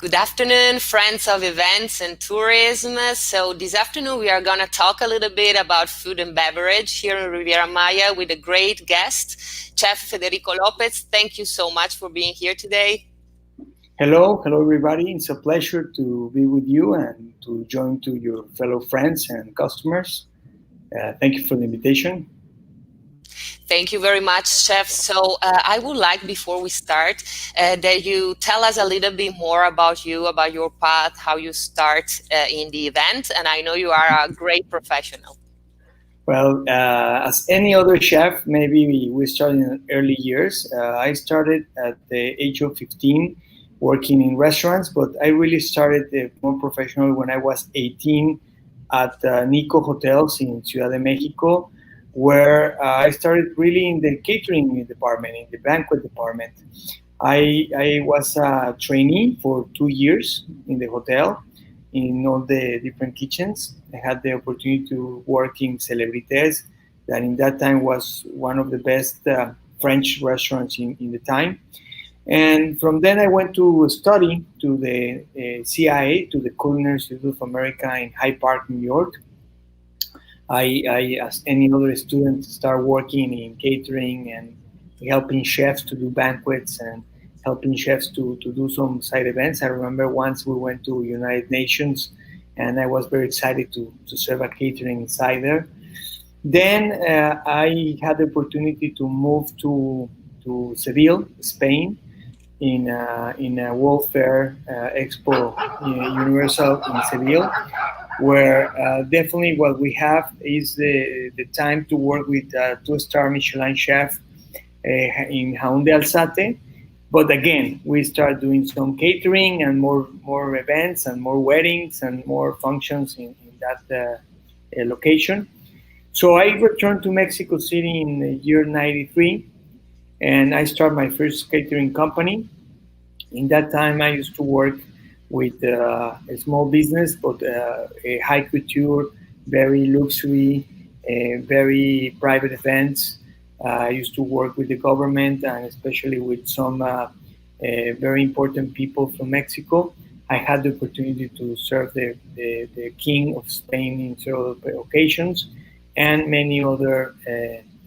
Good afternoon, friends of events and tourism. So this afternoon we are going to talk a little bit about food and beverage here in Riviera Maya with a great guest, Chef Federico Lopez. Thank you so much for being here today. Hello, everybody. It's a pleasure to be with you and to join to your fellow friends and customers. Thank you for the invitation. Thank you very much, Chef. So I would like, before we start, that you tell us a little bit more about you, about your path, how you start in the event. And I know you are a great professional. Well, as any other chef, maybe we started in early years. I started at the age of 15 working in restaurants, but I really started more professional when I was 18 at Nico Hotels in Ciudad de Mexico, where I started really in the catering department, in the banquet department. I was a trainee for 2 years in the hotel in all the different kitchens. I had the opportunity to work in Celebrites, that in that time was one of the best French restaurants in the time. And from then I went to study to the CIA, to the Culinary Institute of America in Hyde Park, New York. As any other student, start working in catering and helping chefs to do banquets and helping chefs to do some side events. I remember once we went to United Nations and I was very excited to serve a catering inside there. Then I had the opportunity to move to Seville, Spain, in a World Fair Expo Universal in Seville, where definitely what we have is the time to work with a two-star Michelin chef in Jaun de Alzate. But again, we start doing some catering and more events and more weddings and more functions in that location. So I returned to Mexico City in the year 93 and I started my first catering company. In that time, I used to work with a small business, but a high couture, very luxury, very private events. I used to work with the government and especially with some very important people from Mexico. I had the opportunity to serve the King of Spain in several occasions and many other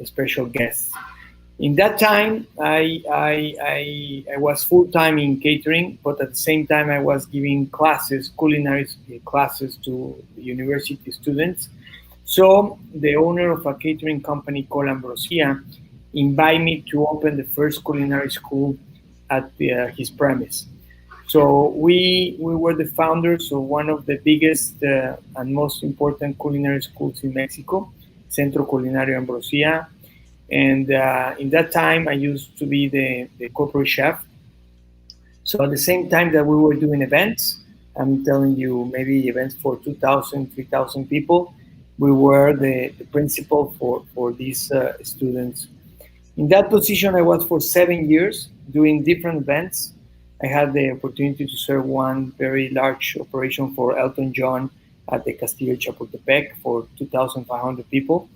special guests. In that time, I was full time in catering, but at the same time, I was giving classes, culinary classes to university students. So the owner of a catering company called Ambrosia invited me to open the first culinary school at his premise. So we were the founders of one of the biggest and most important culinary schools in Mexico, Centro Culinario Ambrosia. And in that time, I used to be the corporate chef. So at the same time that we were doing events, I'm telling you, maybe events for 2,000, 3,000 people, we were the principal for these students. In that position, I was for 7 years doing different events. I had the opportunity to serve one very large operation for Elton John at the Castillo Chapultepec for 2,500 people.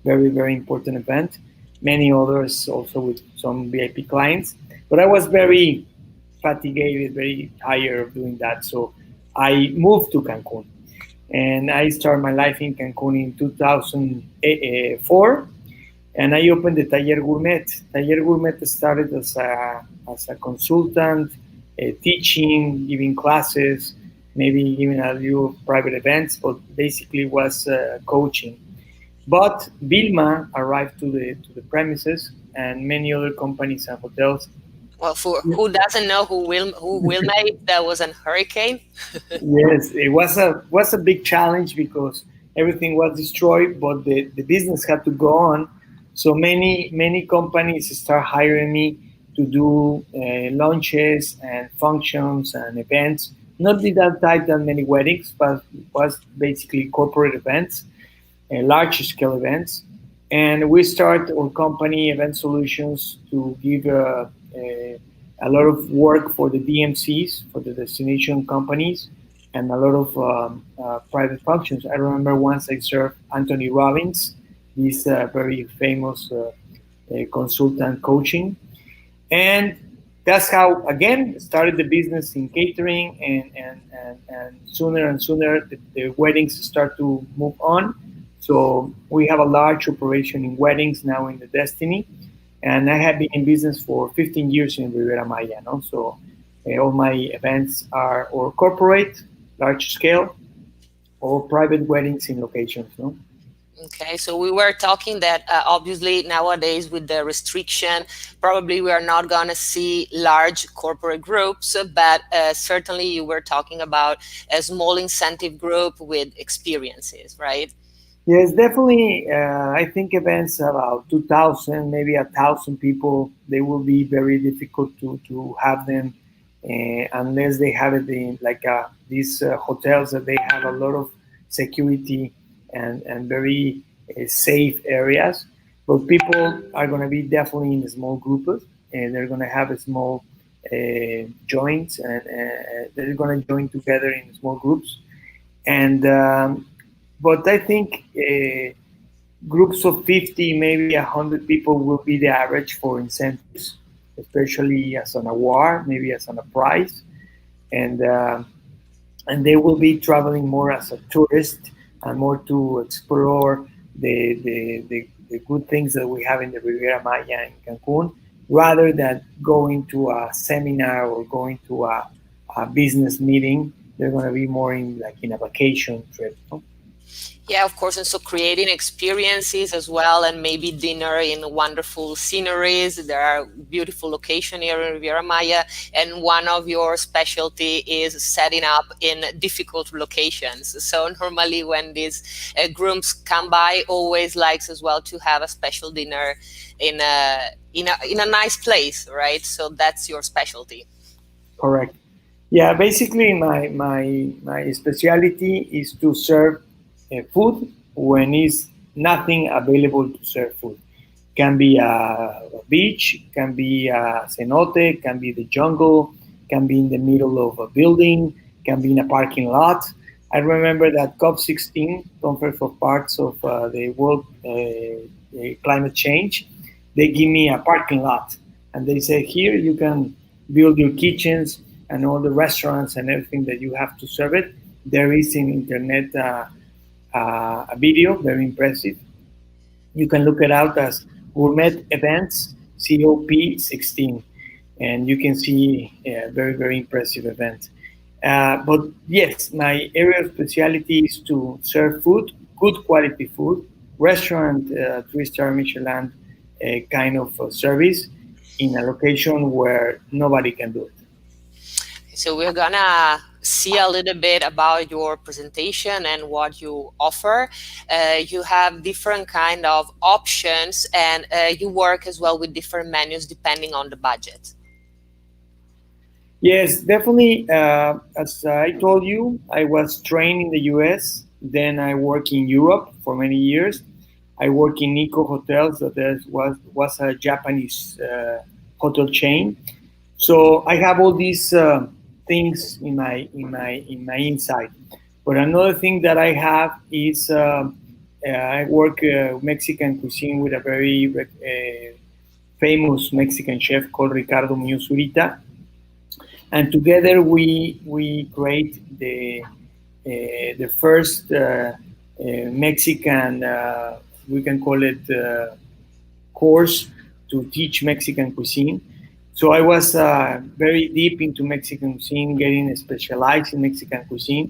Very, very important event. Many others also with some VIP clients. But I was very fatigued, very tired of doing that. So I moved to Cancun. And I started my life in Cancun in 2004. And I opened the Taller Gourmet. Taller Gourmet started as a consultant, teaching, giving classes, maybe giving a few private events, but basically was coaching. But Vilma arrived to the premises, and many other companies and hotels. Well, for who doesn't know who Wilma is, that was a hurricane. Yes, it was a big challenge because everything was destroyed, but the business had to go on. So many companies start hiring me to do launches and functions and events. Not that type that many weddings, but was basically corporate events, large scale events. And we start our company, Event Solutions, to give a lot of work for the DMCs, for the destination companies, and a lot of private functions. I remember once I served Anthony Robbins, he's very famous consultant coaching. And that's how again started the business in catering, and sooner and sooner the weddings start to move on. So we have a large operation in weddings now in the Destiny, and I have been in business for 15 years in Riviera Maya. No? So all my events are or corporate, large scale, or private weddings in locations. No? Okay, so we were talking that obviously nowadays with the restriction, probably we are not going to see large corporate groups, but certainly you were talking about a small incentive group with experiences, right? Yes, definitely. I think events about 2,000, maybe 1,000 people, they will be very difficult to have them unless they have it in like these hotels that they have a lot of security and very safe areas. But people are going to be definitely in small groups, and they're going to have a small joints, and they're going to join together in small groups. And but I think groups of 50, maybe 100 people will be the average for incentives, especially as an award, maybe as an a prize, and uh, and they will be traveling more as a tourist and more to explore the good things that we have in the Riviera Maya in Cancun, rather than going to a seminar or going to a business meeting. They're going to be more in like in a vacation trip. No? Yeah, of course. And so creating experiences as well, and maybe dinner in wonderful sceneries. There are beautiful locations here in Riviera Maya, and one of your specialty is setting up in difficult locations. So normally when these groups come by, always likes as well to have a special dinner in a nice place, right? So that's your specialty. Correct. Yeah, basically my specialty is to serve food when is nothing available to serve food. Can be a beach, can be a cenote, can be the jungle, can be in the middle of a building, can be in a parking lot. I remember that COP16, Conference for Parts of the World Climate Change, they give me a parking lot, and they say here you can build your kitchens and all the restaurants and everything that you have to serve it. There is in internet a video, very impressive. You can look it out as Gourmet Events COP16, and you can see a very, very impressive event. But yes, my area of specialty is to serve food, good quality food, restaurant, three-star Michelin kind of service in a location where nobody can do it. So we're gonna see a little bit about your presentation and what you offer. You have different kind of options, and you work as well with different menus depending on the budget. Yes, definitely. As I told you, I was trained in the US. Then I worked in Europe for many years. I work in Nikko Hotels. That was a Japanese hotel chain. So I have all these things in my inside. But another thing that I have is I work Mexican cuisine with a very famous Mexican chef called Ricardo Muñoz Zurita, and together we create the first Mexican, we can call it course to teach Mexican cuisine. So I was very deep into Mexican cuisine, getting specialized in Mexican cuisine.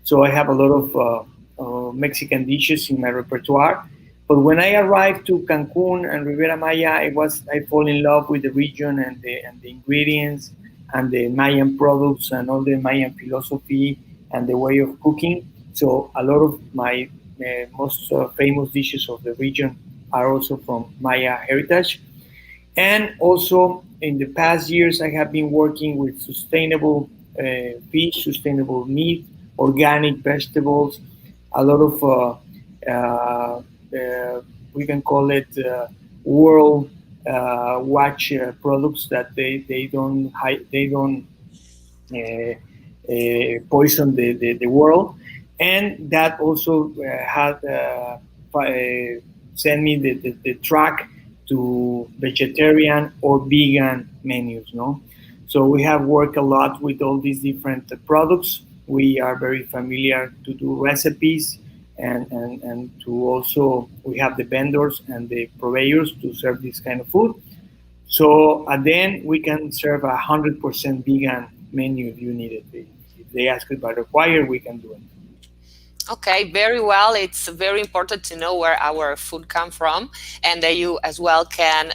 So I have a lot of Mexican dishes in my repertoire. But when I arrived to Cancun and Riviera Maya, I fall in love with the region and the ingredients and the Mayan products and all the Mayan philosophy and the way of cooking. So a lot of my most famous dishes of the region are also from Maya heritage. And also, in the past years, I have been working with sustainable fish, sustainable meat, organic vegetables, a lot of we can call it world watch products that they don't poison the world, and that also had sent me the track to vegetarian or vegan menus. No, So we have worked a lot with all these different products. We are very familiar to do recipes and to also we have the vendors and the purveyors to serve this kind of food. So at the end, we can serve 100% vegan menu if you need it. If they ask it by require, we can do it. Okay, very well. It's very important to know where our food come from, and that you as well can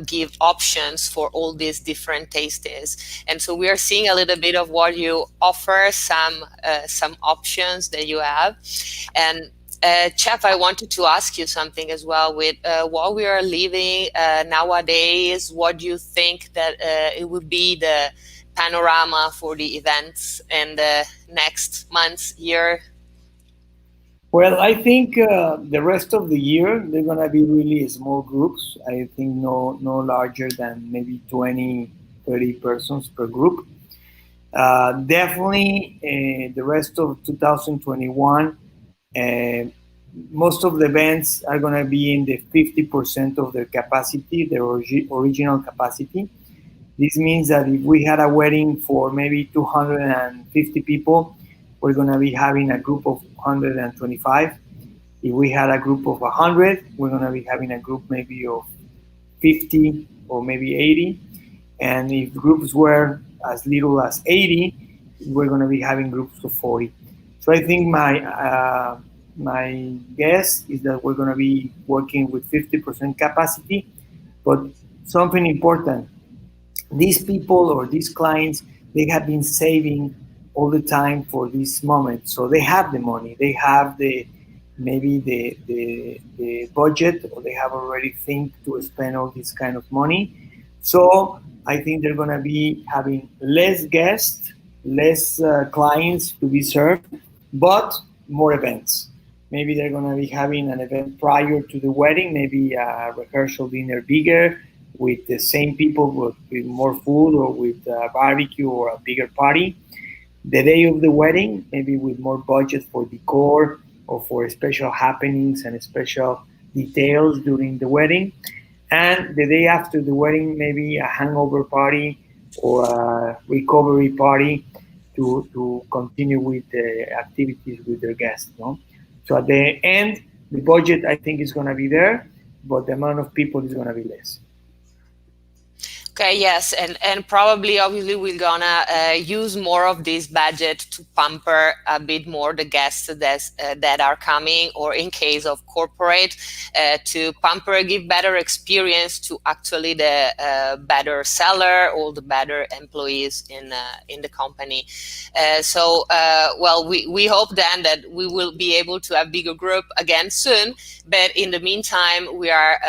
give options for all these different tastes. And so we are seeing a little bit of what you offer, some options that you have. And Chef, I wanted to ask you something as well. With what we are living nowadays, what do you think that it would be the panorama for the events in the next months, year? Well, I think the rest of the year they're gonna be really small groups. I think no larger than maybe 20, 30 persons per group. Definitely the rest of 2021, uh, most of the events are gonna be in the 50% of their capacity, their original capacity. This means that if we had a wedding for maybe 250 people, we're going to be having a group of 125. If we had a group of 100, we're going to be having a group maybe of 50 or maybe 80. And if groups were as little as 80, we're going to be having groups of 40. So I think my guess is that we're going to be working with 50% capacity. But something important, these people or these clients, they have been saving all the time for this moment, so they have the money, they have the maybe the budget, or they have already think to spend all this kind of money. So I think they're going to be having less guests, less clients to be served, but more events. Maybe they're going to be having an event prior to the wedding, maybe a rehearsal dinner bigger with the same people with more food, or with a barbecue or a bigger party. The day of the wedding, maybe with more budget for decor or for special happenings and special details during the wedding. And the day after the wedding, maybe a hangover party or a recovery party to continue with the activities with their guests. No? So at the end, the budget I think is going to be there, but the amount of people is going to be less. Okay, yes, and probably obviously we're gonna use more of this budget to pamper a bit more the guests that are coming, or in case of corporate, to pamper, give better experience to actually the better seller or the better employees in the company. Well, we hope then that we will be able to have bigger group again soon. But in the meantime, we are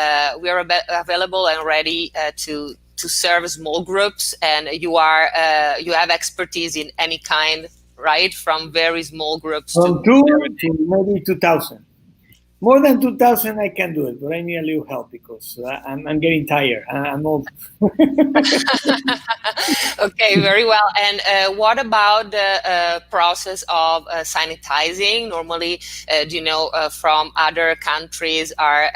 available and ready to serve small groups, and you have expertise in any kind, right? From very small groups From to two very to maybe 2,000. More than 2,000, I can do it, but I need a little help because I'm getting tired. I'm old. Okay, very well. And what about the process of sanitizing? Normally, from other countries are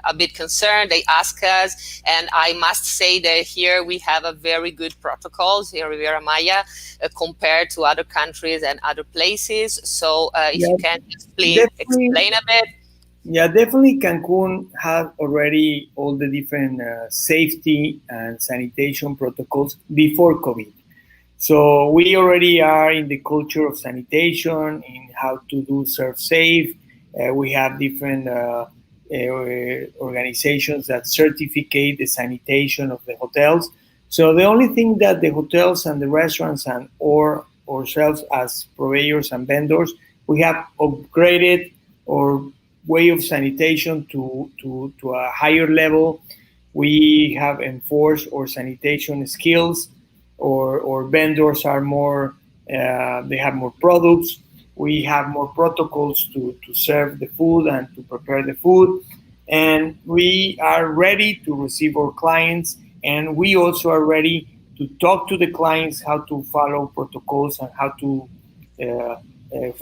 a bit concerned. They ask us, and I must say that here we have a very good protocols here in Riviera Maya compared to other countries and other places. So if Yeah, you can just please definitely. explain a bit. Yeah, definitely. Cancun had already all the different safety and sanitation protocols before COVID. So we already are in the culture of sanitation, in how to do serve safe. We have different organizations that certificate the sanitation of the hotels. So the only thing that the hotels and the restaurants and or ourselves as purveyors and vendors, we have upgraded our way of sanitation to a higher level. We have enforced our sanitation skills, or vendors are more, they have more products. We have more protocols to serve the food and to prepare the food. And we are ready to receive our clients. And we also are ready to talk to the clients how to follow protocols and how to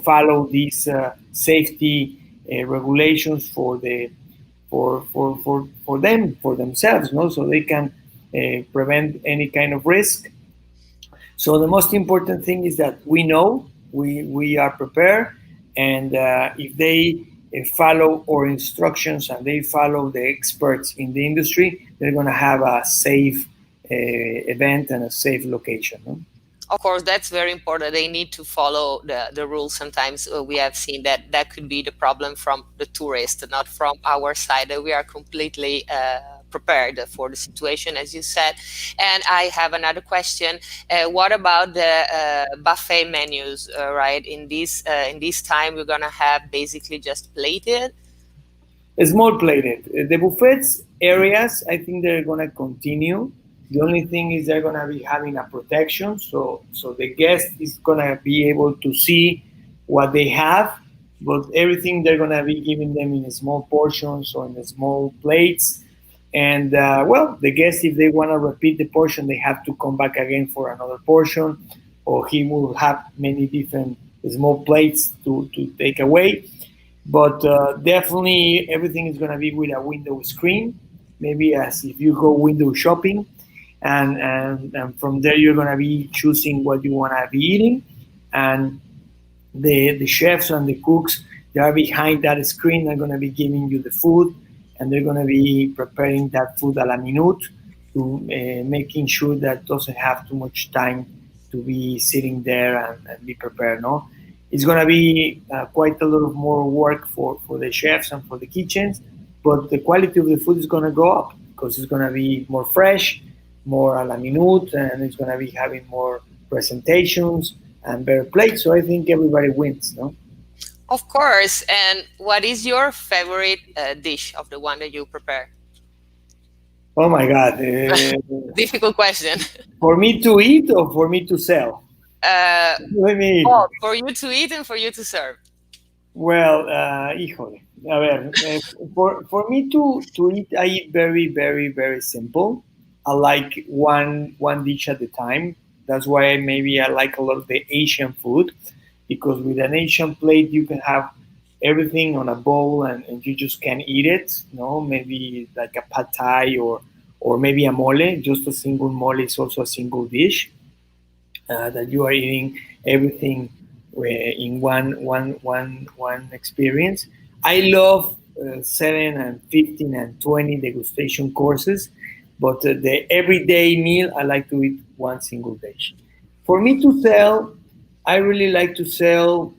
follow these safety regulations for the for them, for themselves, no, so they can prevent any kind of risk. So the most important thing is that we know we are prepared, and if they follow our instructions and they follow the experts in the industry, they're going to have a safe event and a safe location. No? Of course, that's very important. They need to follow the rules. Sometimes we have seen that that could be the problem from the tourist, not from our side. We are completely prepared for the situation, as you said. And I have another question. What about the buffet menus, right? In this time, we're gonna have basically just plated. Small plated. The buffets areas, I think they're gonna continue. The only thing is they're gonna be having a protection, so the guest is gonna be able to see what they have, but everything they're gonna be giving them in small portions or in small plates. And well, the guest, if they wanna repeat the portion, they have to come back again for another portion, or he will have many different small plates to take away. But definitely everything is going to be with a window screen, maybe as if you go window shopping, and from there you're going to be choosing what you want to be eating, and the chefs and the cooks that are behind that screen are going to be giving you the food, and they're going to be preparing that food a la minute to making sure that doesn't have too much time to be sitting there and be prepared. No, it's going to be quite a lot of more work for the chefs and for the kitchens, but the quality of the food is going to go up because it's going to be more fresh, more a la minute, and it's going to be having more presentations and better plates. So I think everybody wins, no? Of course. And what is your favorite dish of the one that you prepare? Oh my God! Difficult question. For me to eat or for me to sell? Uh, Let me. Both for you to eat and for you to serve. Well, híjole. A ver, for me to eat, I eat very, very, very simple. I like one dish at a time. That's why maybe I like a lot of the Asian food, because with an Asian plate you can have everything on a bowl, and you just can eat it. No, maybe like a pad thai or maybe a mole. Just a single mole is also a single dish that you are eating everything in one experience. I love 7 and 15 and 20 degustation courses, but the everyday meal I like to eat one single dish. For me to sell, I really like to sell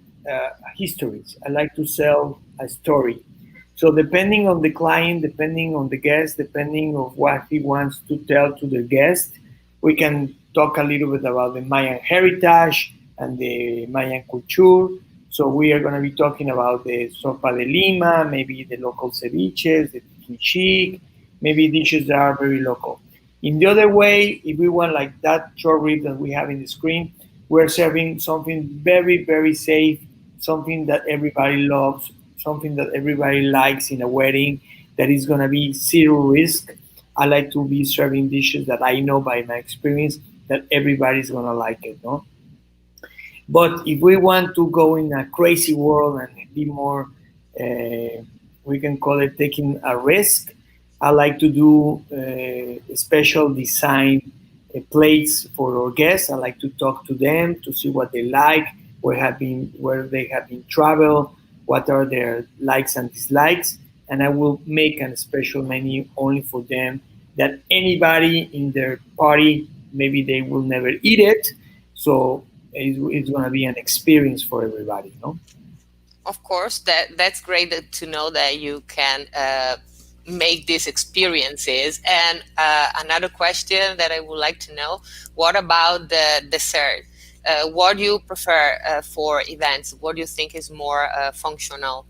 histories. I like to sell a story. So depending on the client, depending on the guest, depending on what he wants to tell to the guest, we can talk a little bit about the Mayan heritage and the Mayan culture. So we are going to be talking about the sopa de lima, maybe the local ceviches, the quiche, maybe dishes that are very local. In the other way, if we want like that short rib that we have in the screen, we're serving something very, very safe, something that everybody loves, something that everybody likes in a wedding, that is going to be zero risk. I like to be serving dishes that I know by my experience that everybody's going to like it, no? But if we want to go in a crazy world and be more, we can call it taking a risk. I like to do special design plates for our guests. I like to talk to them to see what they like, where they have been travel, what are their likes and dislikes, and I will make a special menu only for them that anybody in their party maybe they will never eat it. So it's going to be an experience for everybody, no? Of course, that's great to know that you can make these experiences. And another question that I would like to know: what about the dessert? What do you prefer for events? What do you think is more functional?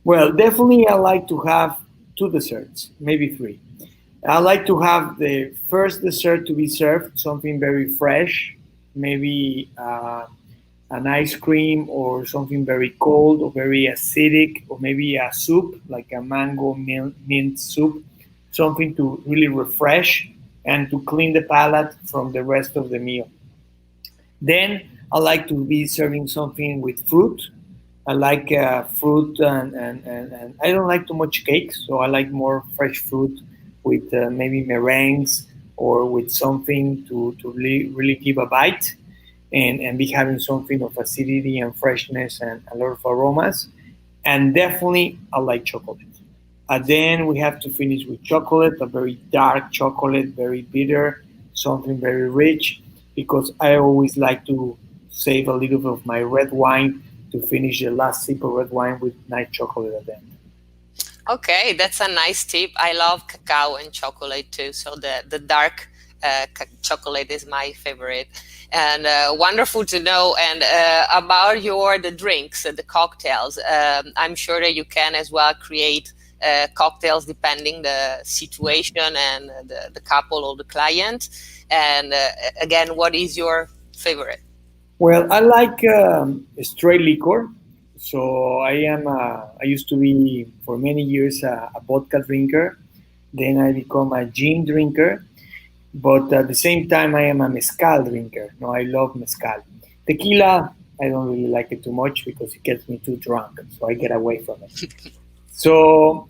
Well, definitely I like to have two desserts, maybe three. I like to have the first dessert to be served, something very fresh, maybe an ice cream or something very cold or very acidic, or maybe a soup like a mango mint soup, something to really refresh and to clean the palate from the rest of the meal. Then I like to be serving something with fruit. I like fruit, and I don't like too much cake, so I like more fresh fruit with maybe meringues or with something to really give a bite and be having something of acidity and freshness and a lot of aromas. And definitely, I like chocolate. And then we have to finish with chocolate, a very dark chocolate, very bitter, something very rich, because I always like to save a little bit of my red wine to finish the last sip of red wine with nice chocolate at the end. Okay, that's a nice tip. I love cacao and chocolate too. So the dark chocolate is my favorite. And wonderful to know. And about the drinks, the cocktails. I'm sure that you can as well create cocktails depending the situation and the couple or the client. And again, what is your favorite? Well, I like straight liquor. So I used to be for many years a vodka drinker. Then I become a gin drinker. But at the same time, I am a mezcal drinker. No, I love mezcal. Tequila, I don't really like it too much because it gets me too drunk, so I get away from it. So,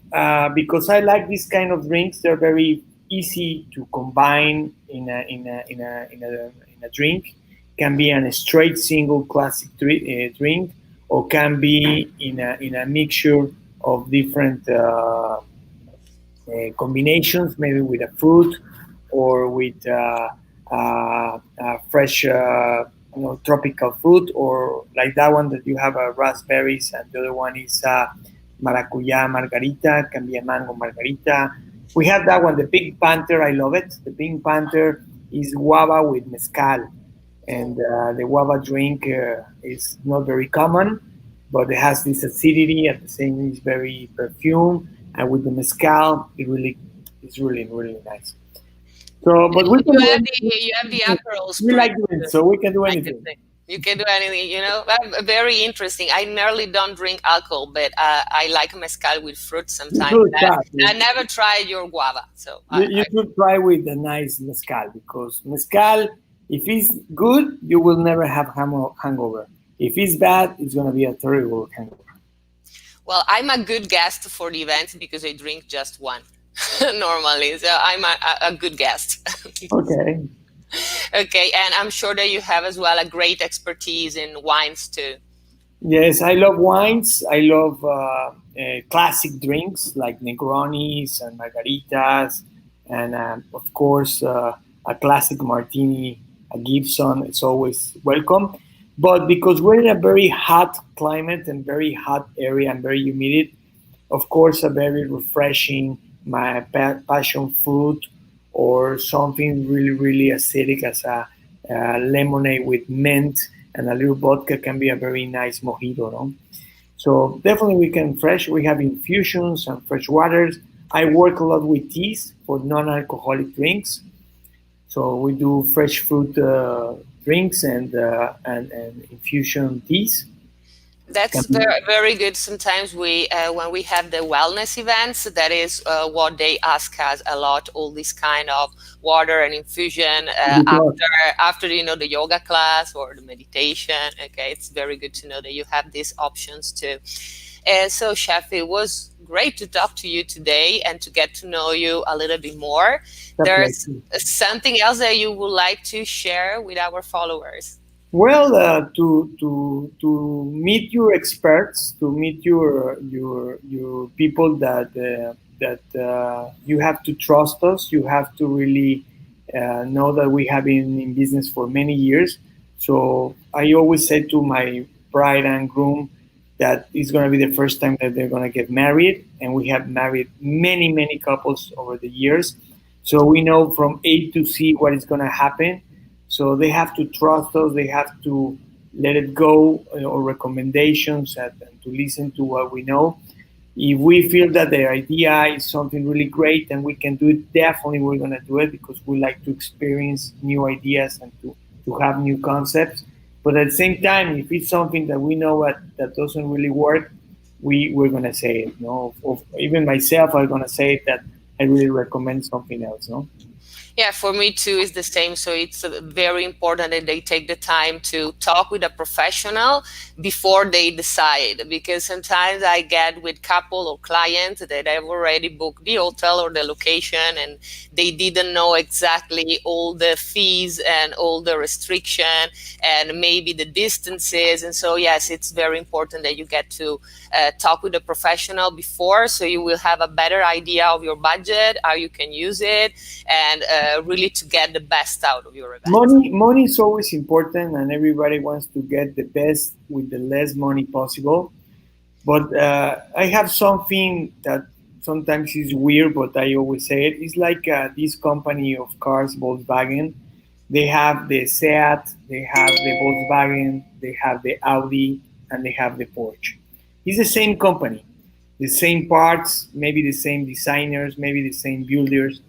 because I like this kind of drinks, they're very easy to combine in a drink. Can be a straight single classic drink, or can be in a mixture of different combinations, maybe with a fruit or with fresh, tropical fruit, or like that one that you have raspberries, and the other one is maracuya margarita, can be a mango margarita. We have that one, the Pink Panther. I love it. The Pink Panther is guava with mezcal, and the guava drink is not very common, but it has this acidity at the same time. It's very perfume, and with the mezcal, it's really nice. So, but we can do anything. You have the Aperol We spritz. like doing it, so we can do I can anything. say. You can do anything, you know. Very interesting. I nearly don't drink alcohol, but I like mezcal with fruit You sometimes. should try. I never tried your guava, so You should try with a nice mezcal, because mezcal, if it's good, you will never have hangover. If it's bad, it's gonna be a terrible hangover. well, I'm a good guest for the event because I drink just one normally, so I'm a good guest. Okay. Okay, and I'm sure that you have as well a great expertise in wines too. Yes, I love wines. I love classic drinks like Negronis and margaritas, and of course a classic martini, a Gibson. It's always welcome. But because we're in a very hot climate and very hot area and very humid, of course, a very refreshing my passion fruit, or something really acidic as a lemonade with mint and a little vodka can be a very nice mojito. No? So definitely we can fresh. We have infusions and fresh waters. I work a lot with teas for non-alcoholic drinks. So we do fresh fruit drinks and infusion teas. That's very good. Sometimes when we have the wellness events, that is what they ask us a lot. All this kind of water and infusion after the yoga class or the meditation. Okay, it's very good to know that you have these options too. So, Chef, it was great to talk to you today and to get to know you a little bit more. There's something else that you would like to share with our followers? Well, to meet your experts, to meet your people that you have to trust us. You have to really know that we have been in business for many years. So I always say to my bride and groom that it's going to be the first time that they're going to get married, and we have married many couples over the years. So we know from A to Z what is going to happen. So they have to trust us. They have to let it go, or recommendations, and to listen to what we know. If we feel that the idea is something really great and we can do it, definitely we're going to do it, because we like to experience new ideas and to have new concepts. But at the same time, if it's something that we know that doesn't really work, we're going to say it. No, even myself, I'm going to say that I really recommend something else. No. Yeah, for me too is the same. So it's very important that they take the time to talk with a professional before they decide. Because sometimes I get with couple or clients that have already booked the hotel or the location, and they didn't know exactly all the fees and all the restriction and maybe the distances. And so yes, it's very important that you get to talk with a professional before, so you will have a better idea of your budget, how you can use it, and really to get the best out of your event. Money is always important, and everybody wants to get the best with the less money possible. But I have something that sometimes is weird, but I always say it. It's like this company of cars, Volkswagen. They have the Seat, they have the Volkswagen, they have the Audi, and they have the Porsche. It's the same company, the same parts, maybe the same designers, maybe the same builders,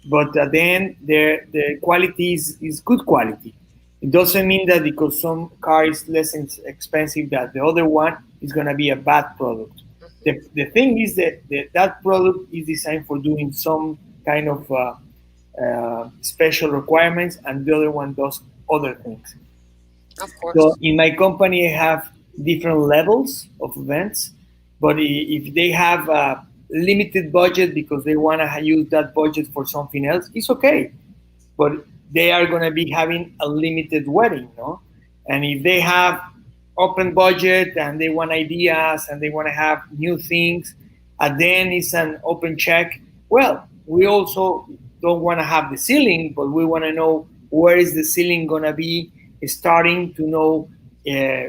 but at the end, the quality is good quality. It doesn't mean that because some car is less expensive that the other one is going to be a bad product. The thing is that that product is designed for doing some kind of special requirements, and the other one does other things. Of So course. in my company, I have different levels of events, but if they have a limited budget because they want to use that budget for something else, it's okay. But they are going to be having a limited wedding, no? And if they have open budget and they want ideas and they want to have new things, and then it's an open check. Well, we also don't want to have the ceiling, but we want to know where is the ceiling going to be starting to know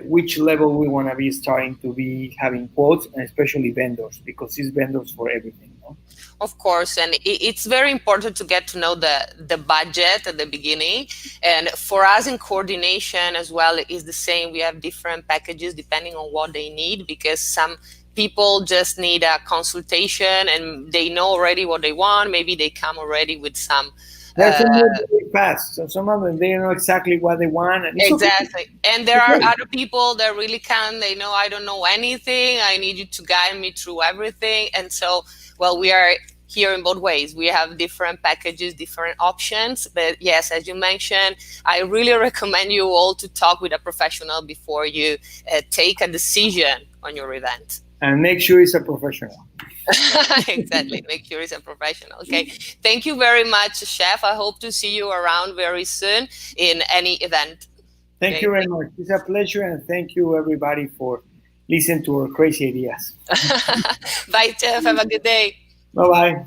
which level we want to be starting to be having quotes, and especially vendors, because it's vendors for everything. No? Of course, and it's very important to get to know the budget at the beginning. And for us in coordination as well is the same. We have different packages depending on what they need, because some people just need a consultation and they know already what they want. Maybe they come already with some There's uh, some move very fast, so some of them they know exactly what they want, and it's okay. exactly. And there It's are okay. other people that really can, they know, I don't know anything. I need you to guide me through everything. And so, well, we are here in both ways. We have different packages, different options. But yes, as you mentioned, I really recommend you all to talk with a professional before you take a decision on your event. And make sure it's a professional. Exactly. Make sure it's a professional. Okay. Thank you very much, Chef. I hope to see you around very soon in any event. Thank Okay. you very much. It's a pleasure, and thank you everybody for listening to our crazy ideas. Bye, Chef. Have a good day. Bye bye.